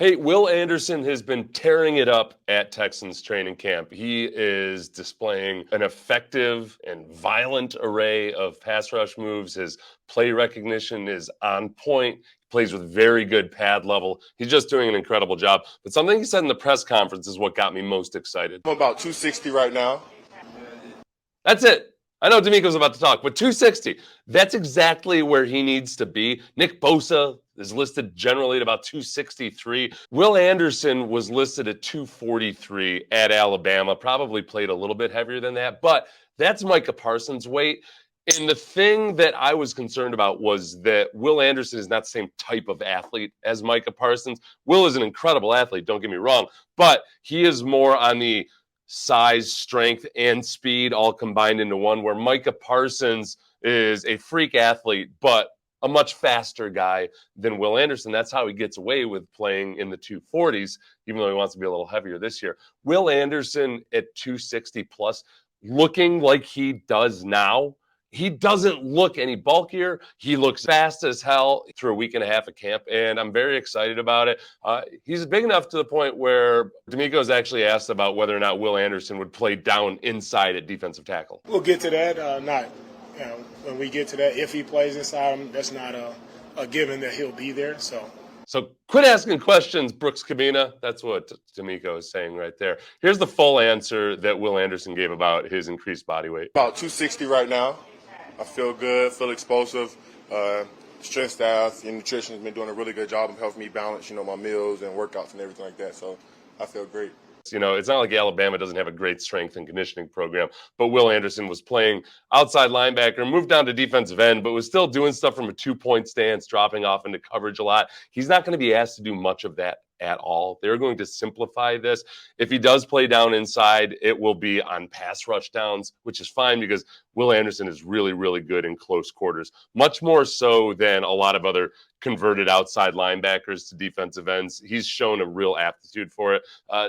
Hey, Will Anderson has been tearing it up at Texans training camp. He is displaying an effective and violent array of pass rush moves. His play recognition is on point. He plays with very good pad level. He's just doing an incredible job. But something he said in the press conference is what got me most excited. I'm about 260 right now. That's it. I know D'Amico's about to talk, but 260, that's exactly where he needs to be. Nick Bosa is listed generally at about 263. Will Anderson was listed at 243 at Alabama, probably played a little bit heavier than that, but that's Micah Parsons' weight. And the thing that I was concerned about was that Will Anderson is not the same type of athlete as Micah Parsons. Will is an incredible athlete, don't get me wrong, but he is more on the size, strength, and speed all combined into one, where Micah Parsons is a freak athlete, but a much faster guy than Will Anderson. That's how he gets away with playing in the 240s, even though he wants to be a little heavier this year. Will Anderson at 260 plus, looking like he does now, he doesn't look any bulkier. He looks fast as hell through a week and a half of camp, and I'm very excited about it. He's big enough to the point where D'Amico's actually asked about whether or not Will Anderson would play down inside at defensive tackle. We'll get to that. When we get to that, if he plays inside him, that's not a given that he'll be there. So quit asking questions, Brooks Cabina. That's what D'Amico is saying right there. Here's the full answer that Will Anderson gave about his increased body weight. About 260 right now. I feel good, feel explosive. Strength staff and nutrition has been doing a really good job of helping me balance, my meals and workouts and everything like that. So I feel great. It's not like Alabama doesn't have a great strength and conditioning program, but Will Anderson was playing outside linebacker, moved down to defensive end, but was still doing stuff from a 2-point stance, dropping off into coverage a lot. He's not going to be asked to do much of that at all. They're going to simplify this. If he does play down inside, it will be on pass rush downs, which is fine because Will Anderson is really, really good in close quarters, much more so than a lot of other converted outside linebackers to defensive ends. He's shown a real aptitude for it.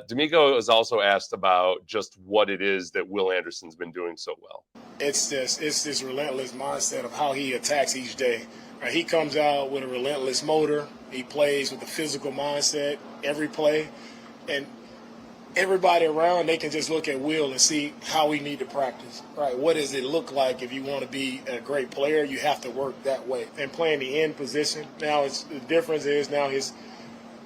D'Amico is also asked about just what it is that Will Anderson's been doing so well. It's this relentless mindset of how he attacks each day. He comes out with a relentless motor. He plays with a physical mindset every play. And everybody around, they can just look at Will and see how we need to practice. Right? What does it look like if you want to be a great player? You have to work that way. And playing the end position, now the difference is now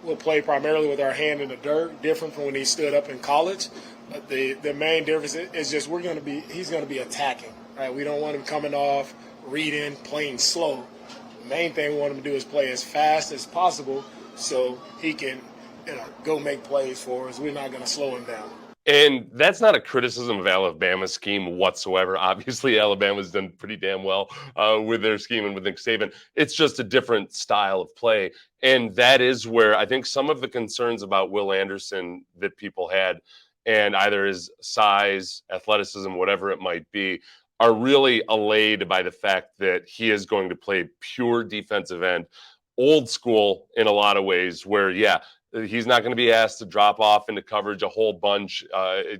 we'll play primarily with our hand in the dirt, different from when he stood up in college. But the main difference is just he's going to be attacking. Right? We don't want him coming off, reading, playing slow. The main thing we want him to do is play as fast as possible so he can go make plays for us. We're not going to slow him down. And that's not a criticism of Alabama's scheme whatsoever. Obviously, Alabama's done pretty damn well with their scheme and with Nick Saban. It's just a different style of play. And that is where I think some of the concerns about Will Anderson that people had, and either his size, athleticism, whatever it might be, are really allayed by the fact that he is going to play pure defensive end, old school in a lot of ways, where, he's not going to be asked to drop off into coverage a whole bunch.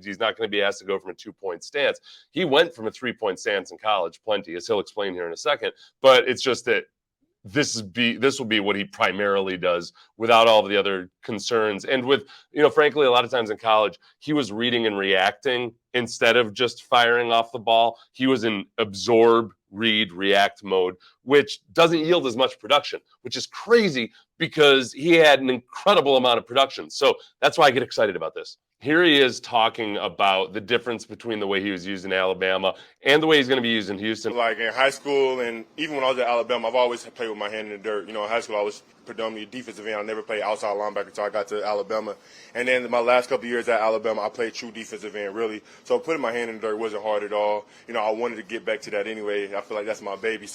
He's not going to be asked to go from a 2-point stance. He went from a 3-point stance in college, plenty, as he'll explain here in a second. But it's just that this will be what he primarily does without all of the other concerns. And with, frankly, a lot of times in college, he was reading and reacting instead of just firing off the ball. He was in absorb, read, react mode, which doesn't yield as much production, which is crazy because he had an incredible amount of production. So that's why I get excited about this. Here he is talking about the difference between the way he was used in Alabama and the way he's going to be used in Houston. Like in high school and even when I was at Alabama, I've always played with my hand in the dirt. In high school I was predominantly defensive end. I never played outside linebacker until I got to Alabama. And then my last couple of years at Alabama, I played true defensive end, really. So putting my hand in the dirt wasn't hard at all. I wanted to get back to that anyway. I feel like that's my baby,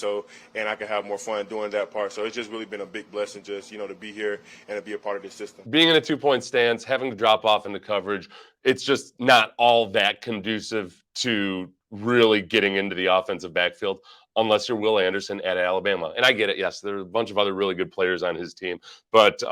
and I can have more fun doing that part. So it's just really been a big blessing just, to be here and to be a part of this system. Being in a 2-point stance, having to drop off into coverage, it's just not all that conducive to really getting into the offensive backfield unless you're Will Anderson at Alabama. And I get it. Yes, there are a bunch of other really good players on his team, but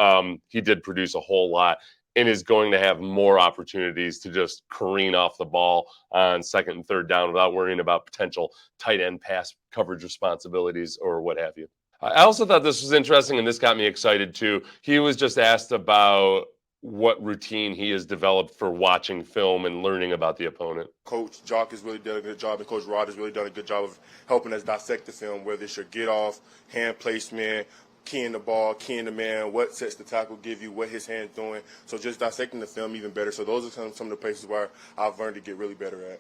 he did produce a whole lot and is going to have more opportunities to just careen off the ball on second and third down without worrying about potential tight end pass coverage responsibilities or what have you. I also thought this was interesting, and this got me excited too. He was just asked about what routine he has developed for watching film and learning about the opponent. Coach Jock has really done a good job, and Coach Rod has really done a good job of helping us dissect the film, whether it's your get off, hand placement, keying the ball, keying the man, what sets the tackle give you, what his hand's doing. So just dissecting the film even better. So those are some of the places where I've learned to get really better at.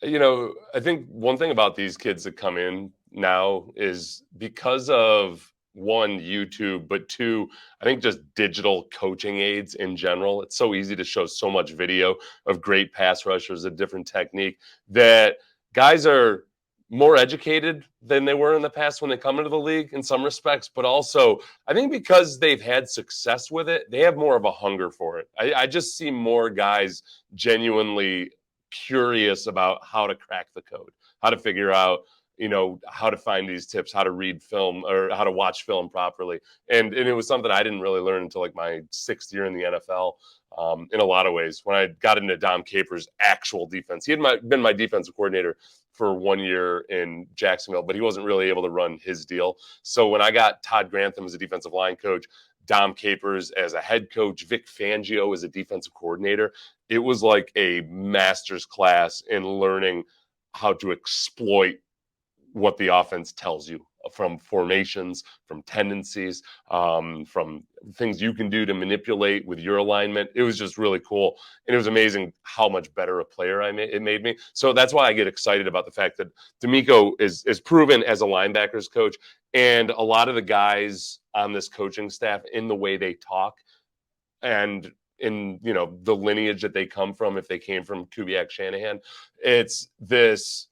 I think one thing about these kids that come in now is because of one, YouTube, but two, I think just digital coaching aids in general. It's so easy to show so much video of great pass rushers, a different technique, that guys are more educated than they were in the past when they come into the league in some respects, but also I think because they've had success with it, they have more of a hunger for it. I just see more guys genuinely curious about how to crack the code, how to figure out, how to find these tips, how to read film or how to watch film properly. And it was something I didn't really learn until like my 6th year in the NFL. In a lot of ways, when I got into Dom Capers' actual defense, he had been my defensive coordinator for 1 year in Jacksonville, but he wasn't really able to run his deal. So when I got Todd Grantham as a defensive line coach, Dom Capers as a head coach, Vic Fangio as a defensive coordinator, it was like a master's class in learning how to exploit what the offense tells you from formations, from tendencies, from things you can do to manipulate with your alignment. It was just really cool. And it was amazing how much better a player it made me. So that's why I get excited about the fact that D'Amico is proven as a linebackers coach. And a lot of the guys on this coaching staff, in the way they talk and in the lineage that they come from, if they came from Kubiak Shanahan, it's this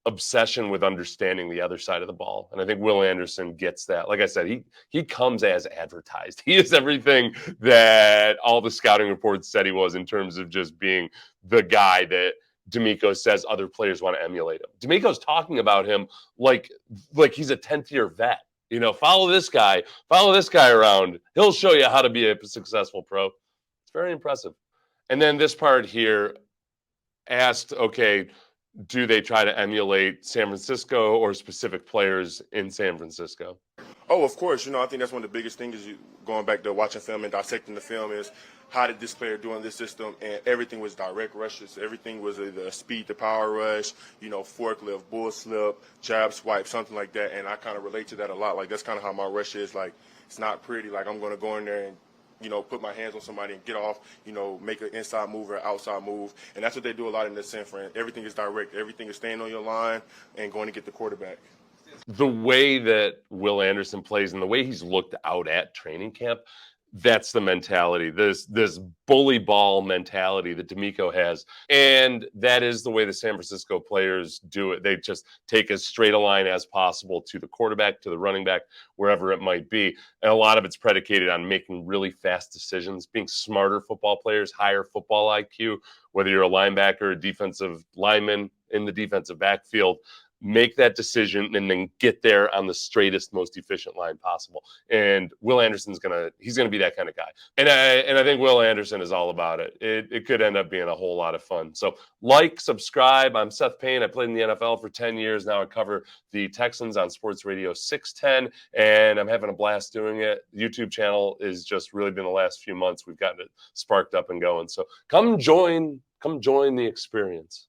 obsession with understanding the other side of the ball. And I think Will Anderson gets that. Like I said, he comes as advertised. He is everything that all the scouting reports said he was in terms of just being the guy that D'Amico says other players want to emulate him. D'Amico's talking about him like he's a 10th year vet. Follow this guy around. He'll show you how to be a successful pro. It's very impressive. And then this part here asked, okay, do they try to emulate San Francisco or specific players in San Francisco? Oh, of course. I think that's one of the biggest things going back to watching film and dissecting the film is how did this player do in this system? And everything was direct rushes. Everything was either a speed to power rush, forklift, bull slip, jab swipe, something like that. And I kind of relate to that a lot. Like, that's kind of how my rush is. Like, it's not pretty. Like, I'm going to go in there and put my hands on somebody and get off, make an inside move or outside move. And that's what they do a lot in the San Fran. Everything is direct. Everything is staying on your line and going to get the quarterback. The way that Will Anderson plays and the way he's looked out at training camp, that's the mentality, this bully ball mentality that D'Amico has. And that is the way the San Francisco players do it. They just take as straight a line as possible to the quarterback, to the running back, wherever it might be. And a lot of it's predicated on making really fast decisions, being smarter football players, higher football IQ, whether you're a linebacker, a defensive lineman in the defensive backfield. Make that decision and then get there on the straightest, most efficient line possible. And Will Anderson's he's gonna be that kind of guy. And I think Will Anderson is all about it. It could end up being a whole lot of fun. So subscribe. I'm Seth Payne. I played in the NFL for 10 years. Now I cover the Texans on Sports Radio 610, and I'm having a blast doing it. The YouTube channel is just really been the last few months. We've gotten it sparked up and going. So come join the experience.